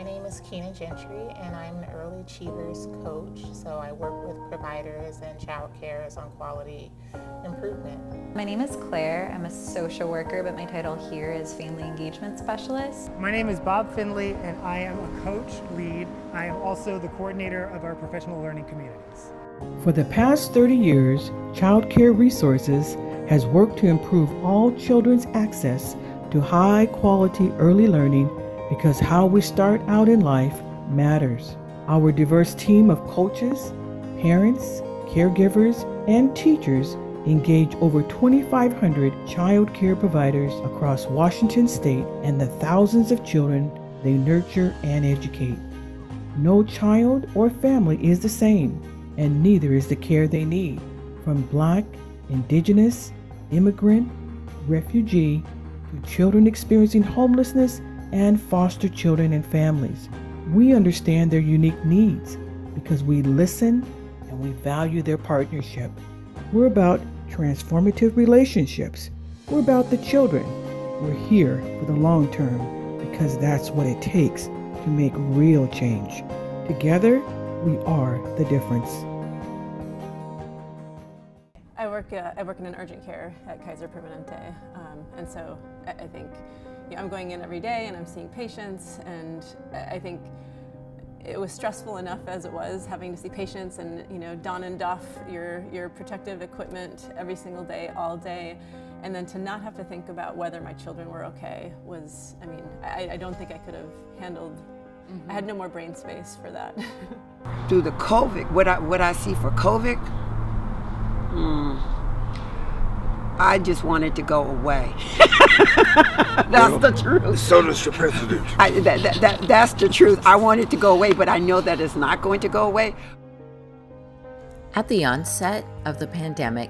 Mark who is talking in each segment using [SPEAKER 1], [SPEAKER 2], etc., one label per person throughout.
[SPEAKER 1] My name is Keena Gentry, and I'm an Early Achievers coach. So I work with providers and child cares on quality improvement.
[SPEAKER 2] My name is Claire. I'm a social worker, but my title here is Family Engagement Specialist.
[SPEAKER 3] My name is Bob Finley, and I am a coach lead. I am also the coordinator of our professional learning communities.
[SPEAKER 4] For the past 30 years, Child Care Resources has worked to improve all children's access to high-quality early learning because how we start out in life matters. Our diverse team of coaches, parents, caregivers, and teachers engage over 2,500 child care providers across Washington State and the thousands of children they nurture and educate. No child or family is the same, and neither is the care they need. From Black, Indigenous, immigrant, refugee, to children experiencing homelessness and foster children and families. We understand their unique needs because we listen and we value their partnership. We're about transformative relationships. We're about the children. We're here for the long term because that's what it takes to make real change. Together, we are the difference.
[SPEAKER 5] I work in an urgent care at Kaiser Permanente, and so I think I'm going in every day and I'm seeing patients, and I think it was stressful enough as it was having to see patients and don and doff your protective equipment every single day, all day, and then to not have to think about whether my children were okay was, I don't think I could have handled. I had no more brain space for that.
[SPEAKER 6] Through the COVID, what I see for COVID, I just want it to go away. That's the truth.
[SPEAKER 7] So does the president.
[SPEAKER 6] That's the truth. I want it to go away, but I know that it's not going to go away.
[SPEAKER 8] At the onset of the pandemic,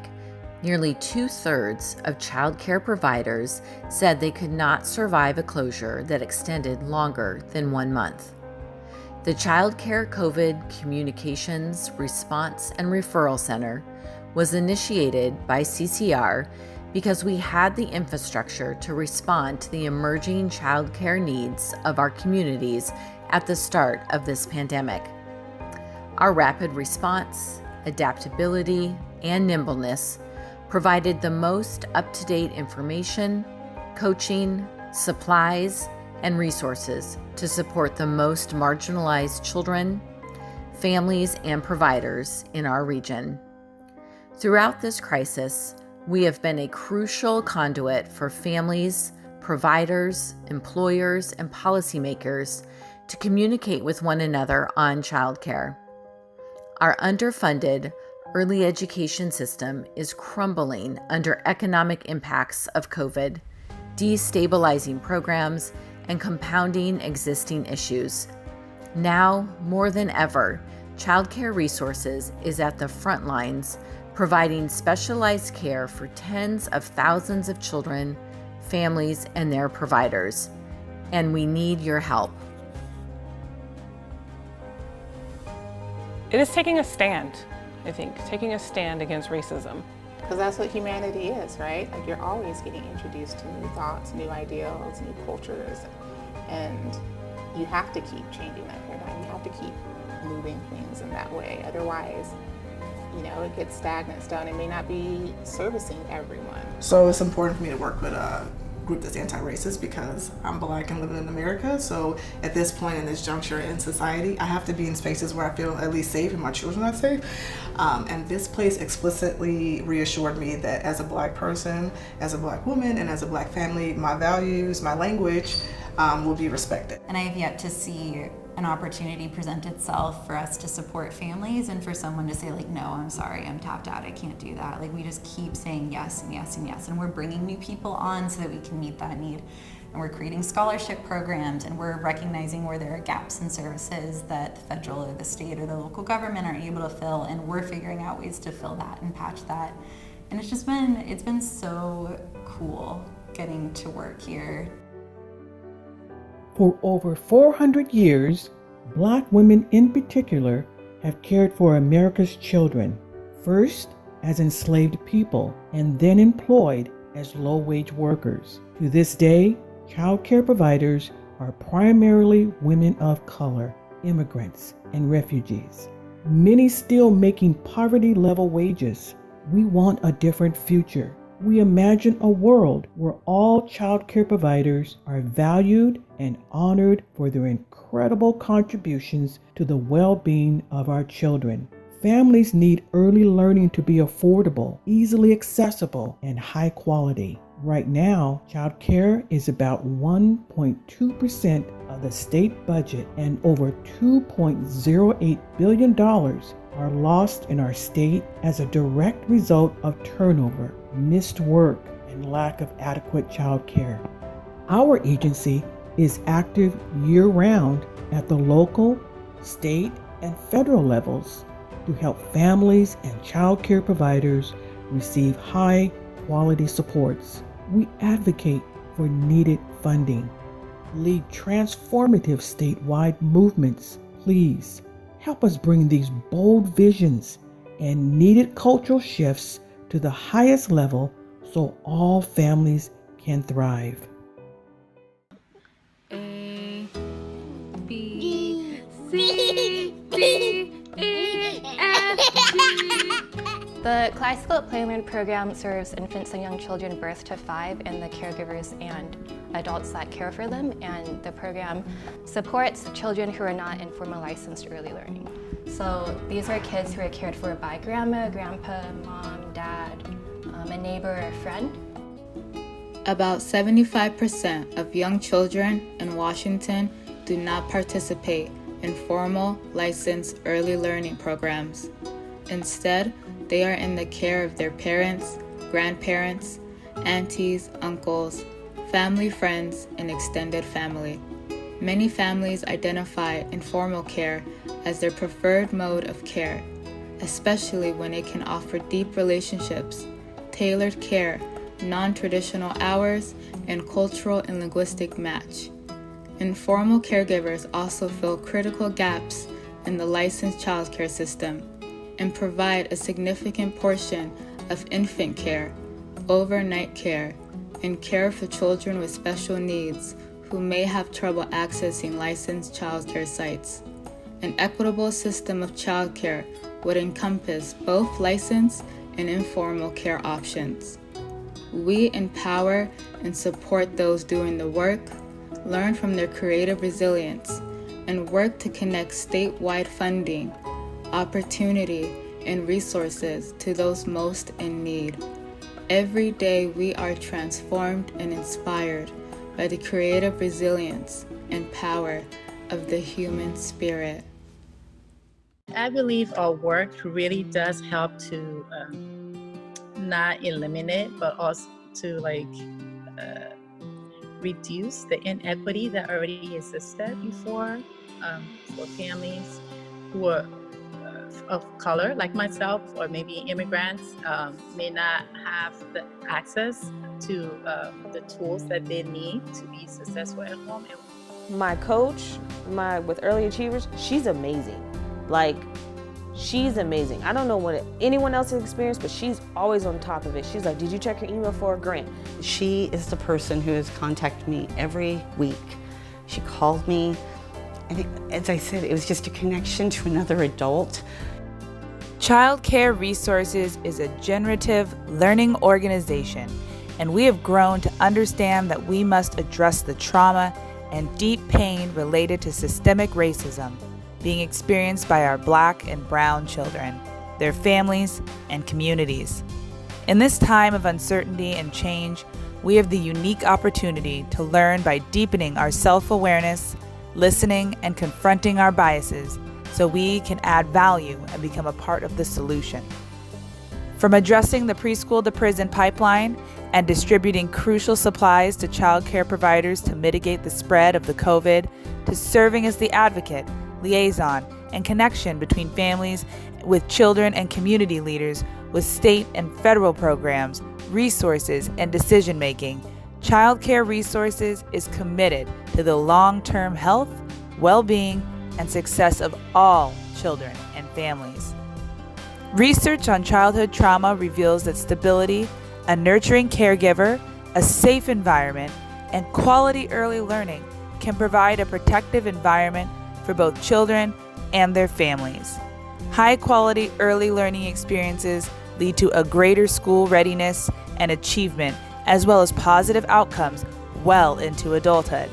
[SPEAKER 8] nearly 2/3 of child care providers said they could not survive a closure that extended longer than 1 month. The Child Care COVID Communications Response and Referral Center was initiated by CCR because we had the infrastructure to respond to the emerging child care needs of our communities at the start of this pandemic. Our rapid response, adaptability, and nimbleness provided the most up-to-date information, coaching, supplies, and resources to support the most marginalized children, families, and providers in our region. Throughout this crisis, we have been a crucial conduit for families, providers, employers, and policymakers to communicate with one another on childcare. Our underfunded early education system is crumbling under economic impacts of COVID, destabilizing programs and compounding existing issues. Now, more than ever, Child Care Resources is at the front lines, providing specialized care for tens of thousands of children, families, and their providers. And we need your help.
[SPEAKER 9] It is taking a stand, I think, taking a stand against racism.
[SPEAKER 1] Because that's what humanity is, right? Like, you're always getting introduced to new thoughts, new ideals, new cultures, and you have to keep changing that paradigm. You have to keep moving things in that way. Otherwise, it gets stagnant down. It may not be servicing everyone.
[SPEAKER 10] So it's important for me to work with a group that's anti-racist because I'm Black and living in America. So at this point in this juncture in society, I have to be in spaces where I feel at least safe and my children are safe. And this place explicitly reassured me that as a Black person, as a Black woman, and as a Black family, my values, my language will be respected.
[SPEAKER 2] And I have yet to see an opportunity present itself for us to support families and for someone to say no, I'm sorry, I'm tapped out, I can't do that. We just keep saying yes and yes and yes, and we're bringing new people on so that we can meet that need. And we're creating scholarship programs, and we're recognizing where there are gaps in services that the federal or the state or the local government aren't able to fill, and we're figuring out ways to fill that and patch that. And it's been so cool getting to work here.
[SPEAKER 4] For over 400 years, Black women in particular have cared for America's children, first as enslaved people and then employed as low-wage workers. To this day, child care providers are primarily women of color, immigrants, and refugees. Many still making poverty-level wages. We want a different future. We imagine a world where all child care providers are valued and honored for their incredible contributions to the well-being of our children. Families need early learning to be affordable, easily accessible, and high quality. Right now, child care is about 1.2% of the state budget, and over $2.08 billion are lost in our state as a direct result of turnover, missed work, and lack of adequate child care. Our agency is active year-round at the local, state, and federal levels to help families and child care providers receive high-quality supports. We advocate for needed funding, lead transformative statewide movements. Please help us bring these bold visions and needed cultural shifts to the highest level so all families can thrive.
[SPEAKER 7] A, B, C, D, E, F, G.
[SPEAKER 11] The Kaleidoscope Play and Learn program serves infants and young children birth to 5 and the caregivers and adults that care for them, and the program supports children who are not in formal licensed early learning. So these are kids who are cared for by grandma, grandpa, mom, dad, a neighbor, or a friend.
[SPEAKER 7] About 75% of young children in Washington do not participate in formal licensed early learning programs. Instead, they are in the care of their parents, grandparents, aunties, uncles, family friends, and extended family. Many families identify informal care as their preferred mode of care, especially when it can offer deep relationships, tailored care, non-traditional hours, and cultural and linguistic match. Informal caregivers also fill critical gaps in the licensed childcare system and provide a significant portion of infant care, overnight care, and care for children with special needs who may have trouble accessing licensed childcare sites. An equitable system of childcare would encompass both licensed and informal care options. We empower and support those doing the work, learn from their creative resilience, and work to connect statewide funding, opportunity, and resources to those most in need. Every day we are transformed and inspired by the creative resilience and power of the human spirit.
[SPEAKER 12] I believe our work really does help to not eliminate, but also to reduce the inequity that already existed before for families who are of color, like myself, or maybe immigrants, may not have the access to the tools that they need to be successful at home.
[SPEAKER 13] My coach, with Early Achievers, she's amazing. She's amazing. I don't know what anyone else has experienced, but she's always on top of it. She's like, did you check your email for a grant?
[SPEAKER 14] She is the person who has contacted me every week. She called me. I think, as I said, it was just a connection to another adult.
[SPEAKER 15] Child Care Resources is a generative learning organization, and we have grown to understand that we must address the trauma and deep pain related to systemic racism being experienced by our Black and Brown children, their families, and communities. In this time of uncertainty and change, we have the unique opportunity to learn by deepening our self-awareness, listening, and confronting our biases so we can add value and become a part of the solution. From addressing the preschool to prison pipeline and distributing crucial supplies to child care providers to mitigate the spread of the COVID, to serving as the advocate, liaison, and connection between families with children and community leaders with state and federal programs, resources, and decision-making, Child Care Resources is committed to the long-term health, well-being, and success of all children and families. Research on childhood trauma reveals that stability, a nurturing caregiver, a safe environment, and quality early learning can provide a protective environment for both children and their families. High-quality early learning experiences lead to a greater school readiness and achievement, as well as positive outcomes well into adulthood.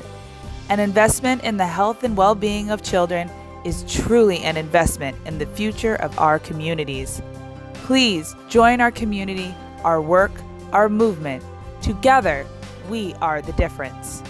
[SPEAKER 15] An investment in the health and well-being of children is truly an investment in the future of our communities. Please join our community, our work, our movement. Together, we are the difference.